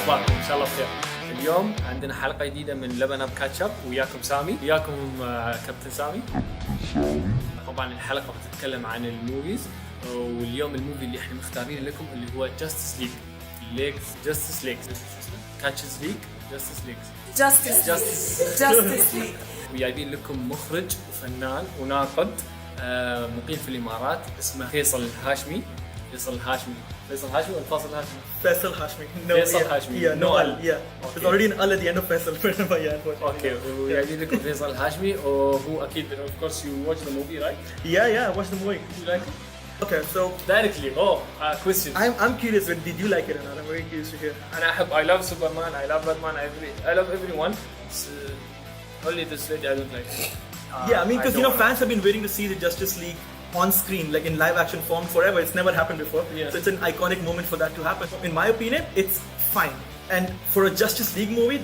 اخباركم؟ ان شاء الله بخير. اليوم عندنا حلقه جديده من لبن اب كاتشب، وياكم سامي، وياكم كابتن سامي. طبعا الحلقه بتتكلم عن الموفيز، واليوم الموفي اللي احنا مختارين لكم اللي هو جاستس ليج. جاستس ليج كاتشز ليج جاستس ليج. وجايبين لكم مخرج وفنان وناقد مقيم في الامارات اسمه فيصل هاشمي ولا فاصل هاشمي؟ Faisal Hashmi. Faisal Hashmi. Yeah, no Al. Yeah. Okay. There's already an Al at the end of Faisal. Okay. وجايبين لكم فيصل هاشمي، وهو أكيد of course you watch the movie, right? Yeah, I watched the movie. You like it? Okay, so directly. Question. I'm curious. Did you like it or not? I'm very curious to hear. I love Superman. I love Batman. I love everyone. Only this lady I don't like. Yeah, I mean, because fans have been waiting to see the Justice League on screen, like in live action form forever. It's never happened before. Yeah. So it's an iconic moment for that to happen. In my opinion, it's fine. And for a Justice League movie,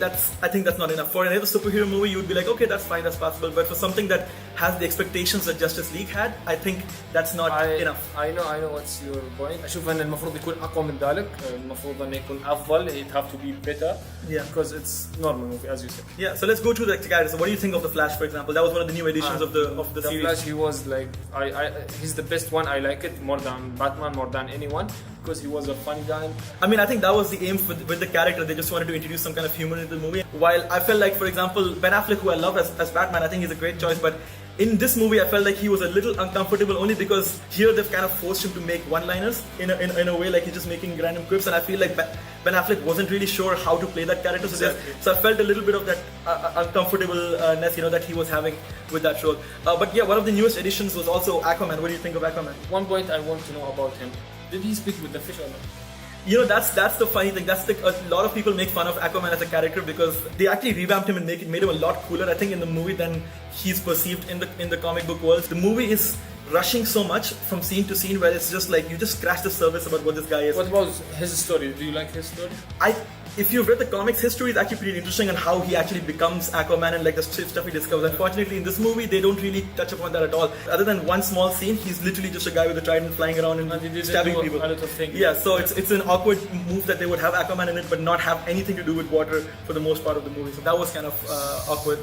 I think that's not enough. For another superhero movie, you would be like, okay, that's fine, that's possible. But for something that has the expectations that Justice League had, I think that's not enough. I know what's your point. أشوف أن المفروض يكون أقوى من ذلك. المفروض أن يكون أفضل. It have to be better. Yeah. Because it's normal movie, as you said. Yeah. So let's go to the characters. So what do you think of the Flash, for example? That was one of the new editions of the series. The Flash, he was like, he's the best one. I like it more than Batman, more than anyone, because he was a funny guy. I mean, I think that was the aim with the character. They just wanted to introduce some kind of humor into the movie. While I felt like, for example, Ben Affleck, who I love as Batman, I think he's a great choice, but in this movie, I felt like he was a little uncomfortable only because here they've kind of forced him to make one-liners in a way, like he's just making random quips, and I feel like Ben Affleck wasn't really sure how to play that character, so I felt a little bit of that uncomfortableness, that he was having with that role. But yeah, one of the newest additions was also Aquaman. What do you think of Aquaman? One point I want to know about him: did he speak with the fish or not? That's the funny thing. A lot of people make fun of Aquaman as a character because they actually revamped him and made him a lot cooler, I think, in the movie than he's perceived in the comic book world. The movie is rushing so much from scene to scene where it's just like you just scratch the surface about what this guy is. What about his story? Do you like his story? If you've read the comics, his story is actually pretty interesting on how he actually becomes Aquaman and like the stuff he discovers. Unfortunately, in this movie, they don't really touch upon that at all. Other than one small scene, he's literally just a guy with a trident flying around and stabbing people. A lot of things. Yeah, so it's an awkward move that they would have Aquaman in it, but not have anything to do with water for the most part of the movie. So that was kind of awkward.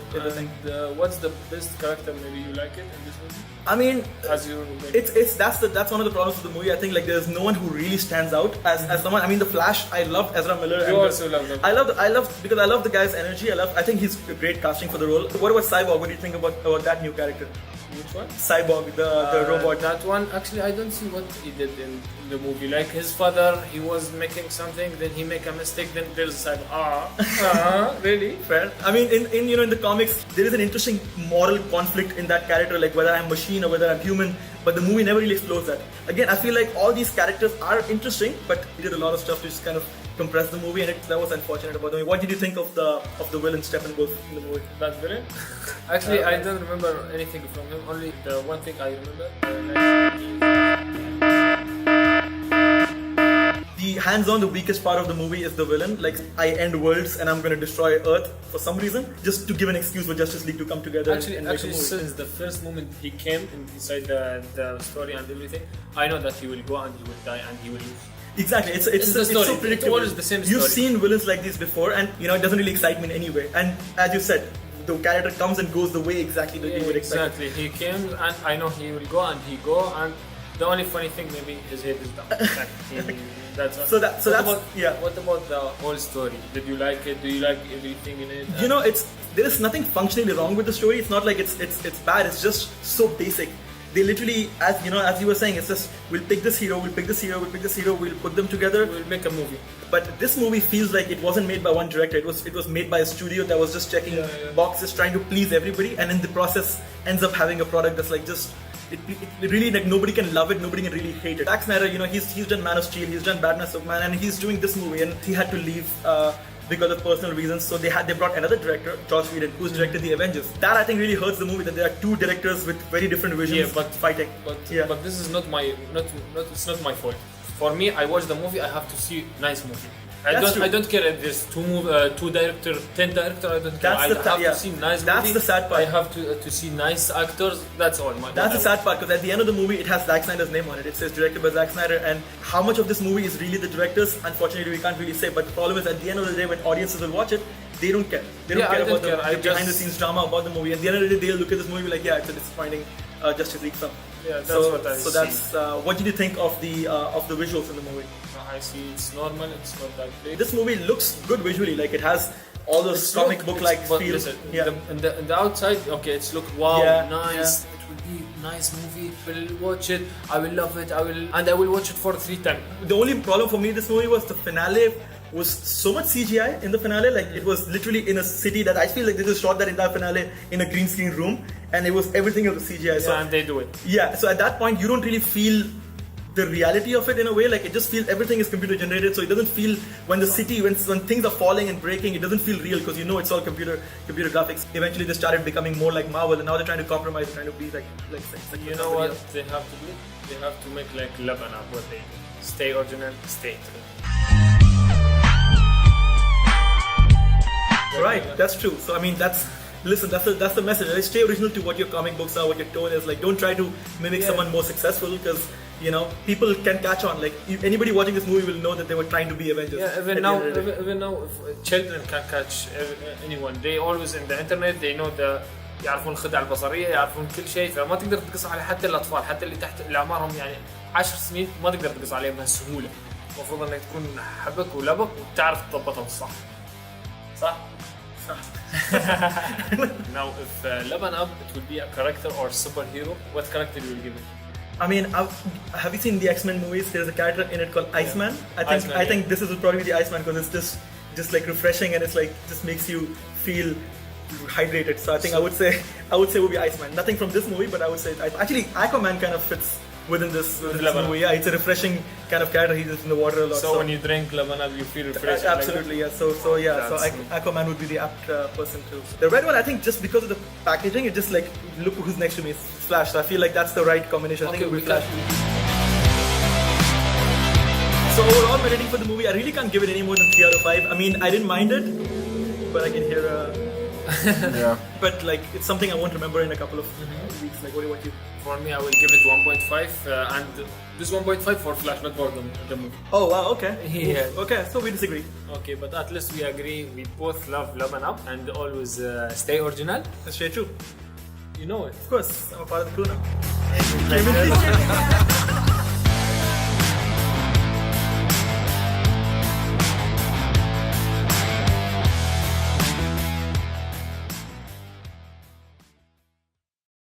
What's the best character? Maybe you like it in this movie? I mean, that's one of the problems with the movie. I think like there's no one who really stands out as someone. I mean, the Flash. I loved Ezra Miller. You also love him. Because I love the guy's energy. I think he's a great casting for the role. What about Cyborg? What do you think about that new character? Which one? Cyborg, the robot. That one, actually, I don't see what he did in the movie. Like his father, he was making something, then he make a mistake, then there's a cyborg. Really? Fair. I mean, in the comics, there is an interesting moral conflict in that character, like whether I'm machine or whether I'm human. But the movie never really explores that. Again, I feel like all these characters are interesting, but he did a lot of stuff to just kind of compress the movie, and that was unfortunate about the movie. What did you think of the villain Steppenwolf in the movie? That villain? Actually, I don't remember anything from him. Only the one thing I remember. The hands-on, the weakest part of the movie is the villain. Like, I end worlds and I'm going to destroy Earth for some reason, just to give an excuse for Justice League to come together. Actually, since the first moment he came inside the story and everything, I know that he will go and he will die and he will lose. Exactly, it's so predictable. It's always the same story. You've seen villains like this before, and it doesn't really excite me in any way. And as you said, the character comes and goes the way exactly that you would expect. Exactly, he came and I know he will go and the only funny thing maybe his head is down. That's what. What about the whole story? Did you like it? Do you like everything in it? There is nothing functionally wrong with the story. It's not like it's bad. It's just so basic. They literally, as you were saying, it's just we'll pick this hero, we'll put them together, we'll make a movie. But this movie feels like it wasn't made by one director. It was made by a studio that was just checking boxes, trying to please everybody, and in the process ends up having a product that's like just. It really, like, nobody can love it, nobody can really hate it. Zack Snyder, he's done Man of Steel, he's done Batman Superman, and he's doing this movie, and he had to leave because of personal reasons. So they brought another director, Joss Whedon, who's directed the Avengers. That I think really hurts the movie, that there are two directors with very different visions fighting. But this is not my fault. For me, I watch the movie, I have to see nice movie. That's I don't care if there's two director, 10 director. I don't care. I have to see nice. That's movie. the sad part. I have to see nice actors. That's all. That's the sad part, because at the end of the movie, it has Zack Snyder's name on it. It says directed by Zack Snyder, and how much of this movie is really the director's? Unfortunately, we can't really say. But the problem is, at the end of the day, when audiences will watch it, they don't care. They don't care about the behind-the-scenes drama about the movie. At the end of the day, they'll look at this movie like, yeah, it's a disappointing Justice League film. Yeah, that's what I see. So that's what did you think of the visuals in the movie? I see it's normal. It's not that great. This movie looks good visually. Like it has all those comic book-like feel. Listen, yeah. in the outside, okay, it's look wow, Yeah, nice. yeah. It will be nice movie. I will watch it. I will love it. I will watch it for 3 times. The only problem for me this movie was the finale was so much CGI in the finale. Like it was literally in a city that I feel like they just shot that entire finale in a green screen room, and it was everything of the CGI. Yeah, so, and they do it. Yeah, so at that point you don't really feel the reality of it in a way. Like it just feels everything is computer generated, so it doesn't feel when the city when things are falling and breaking, it doesn't feel real because you know it's all computer graphics. Eventually they started becoming more like Marvel, and now they're trying to compromise, trying to be like you know what they have to do? They have to make like Laban what they do. Stay original, stay true. Right, that's true. So I mean that's the message. Like, stay original to what your comic books are, what your tone is. Like don't try to mimic someone more successful, because you know people can catch on. Like anybody watching this movie will know that they were trying to be Avengers. Yeah, even now if children can catch anyone. They always in the internet. They know يعرفون الخدع البصرية، يعرفون كل شيء، فما تقدر تقص على حتى الأطفال، حتى اللي تحت اللي أعمارهم يعني 10 سنين ما تقدر تقص عليهم بهالسهولة. المفروض انك تكون حبك ولبك وتعرف تضبطهم صح. صح؟ Now, if Laban Up, it would be a character or superhero, what character you will give it? I mean, have you seen the X-Men movies? There's a character in it called Iceman. I think this is probably the Iceman because it's just like refreshing, and it's like just makes you feel hydrated. So I think I would say it would be Iceman. Nothing from this movie, but I would say actually Aquaman kind of fits within this movie. Yeah, it's a refreshing kind of character. He's just in the water a lot. So when you drink Laban Up, you feel refreshed. Absolutely, yeah. So Aquaman would be the apt person too. The red one, I think, just because of the packaging, it just like look who's next to me, it's Flash. So I feel like that's the right combination. I think it would be Flash. So overall, my rating for the movie, I really can't give it any more than 3 out of 5. I mean, I didn't mind it, but I can hear. Yeah. But like, it's something I won't remember in a couple of weeks. Like, what about you? For me, I will give it 1.5, and this 1.5 for Flash, not for the movie. Oh wow, okay. Yeah. Okay, so we disagree. Okay, but at least we agree. We both love Laban Up and always stay original. That's very true. You know it. Of course, I'm a part of the crew now.